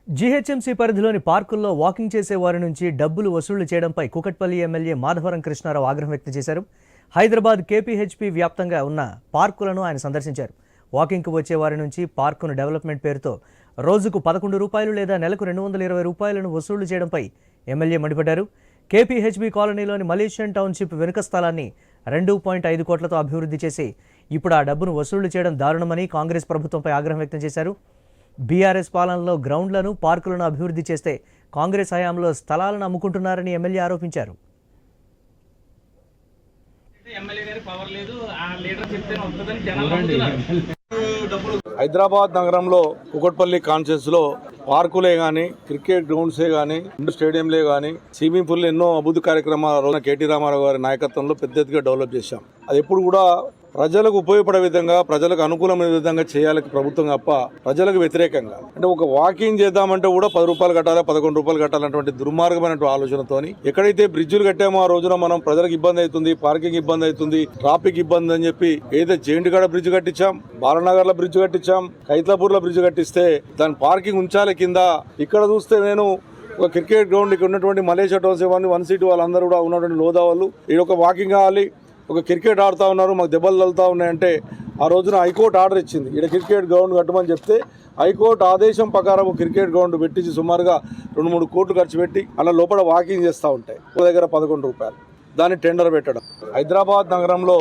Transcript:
GHMC పరిధిలోని పార్కుల్లో walking చేసే వారి నుంచి డబ్బులు వసూళ్లు చేయడంపై కూకట్పల్లి ఎమ్మెల్యే మాధవరం కృష్ణారావు ఆగ్రహం వ్యక్తం చేశారు. హైదరాబాద్ కేపీహెచ్పీ వ్యాప్తంగా ఉన్న పార్కులను ఆయన సందర్శించారు. వాకింగ్కు వచ్చే వారి నుంచి పార్కును డెవలప్మెంట్ పేరుతో రోజుకు 11 రూపాయలు లేదా నెలకు 220 రూపాయలను వసూళ్లు చేయడంపై ఎమ్మెల్యే మండిపడ్డారు. కేపీహెచ్బీ కాలనీలోని మలేషియన్ టౌన్షిప్ వెనుక స్థలాన్ని 2.5 కోట్లతో అభివృద్ధి చేసి ఇప్పుడు ఆ డబ్బును వసూళ్లు చేయడం దారుణమని కాంగ్రెస్ ప్రభుత్వంపై ఆగ్రహం వ్యక్తం చేశారు. బీఆర్ఎస్ పాలనలో గ్రౌండ్లను, పార్కులను అభివృద్ధి చేస్తే కాంగ్రెస్ హయాంలో స్థలాలను అమ్ముకుంటున్నారని ఎమ్మెల్యే ఆరోపించారు. హైదరాబాద్ నగరంలో కూకట్పల్లి కాన్షియస్ లో పార్కులే గానీ, క్రికెట్ గ్రౌండ్సే గానీ, స్టేడియంలే గానీ, స్విమ్మింగ్ పూల్ ఎన్నో అభివృద్ధి కార్యక్రమాలు కేటీ రామారావు గారి నాయకత్వంలో పెద్ద ఎత్తుగా డెవలప్ చేశాం. అది ఎప్పుడు కూడా ప్రజలకు ఉపయోగపడే విధంగా, ప్రజలకు అనుకూలమైన విధంగా చేయాలి ప్రభుత్వం తప్ప ప్రజలకు వ్యతిరేకంగా. అంటే ఒక వాకింగ్ చేద్దామంటే కూడా 10 రూపాయలు కట్టాలి, 11 రూపాయలు కట్టాలన్నటువంటి దుర్మార్గమైన ఆలోచనతోని ఎక్కడైతే బ్రిడ్జిలు కట్టామో ఆ రోజున మనం ప్రజలకు ఇబ్బంది అవుతుంది, పార్కింగ్ ఇబ్బంది అవుతుంది, ట్రాఫిక్ ఇబ్బంది అని చెప్పి ఏదైతే జేంటికాడ బ్రిడ్జ్ కట్టించాం, బాలనగర్ లో బ్రిడ్జ్ కట్టించాం, కైతలాపూర్ లో బ్రిడ్జ్ కట్టిస్తే దాని పార్కింగ్ ఉంచాలి కింద. ఇక్కడ చూస్తే నేను ఒక క్రికెట్ గ్రౌండ్ ఇక్కడ ఉన్నటువంటి మలేషియా టౌన్స్ ఇవన్నీ 1 సీటు వాళ్ళందరూ కూడా ఉన్నటువంటి లోదా వాళ్ళు ఇది ఒక వాకింగ్ కావాలి, ఒక క్రికెట్ ఆడుతూ ఉన్నారు, మాకు దెబ్బలు తగులుతూ ఉన్నాయంటే ఆ రోజున హైకోర్టు ఆర్డర్ ఇచ్చింది ఇక్కడ క్రికెట్ గ్రౌండ్ కట్టమని చెప్తే హైకోర్టు ఆదేశం ప్రకారం క్రికెట్ గ్రౌండ్ పెట్టించి సుమారుగా 2-3 కోట్లు ఖర్చు పెట్టి అలా లోపల వాకింగ్ చేస్తూ ఉంటాయి. దగ్గర 11 రూపాయలు దాన్ని టెండర్ పెట్టడం. హైదరాబాద్ నగరంలో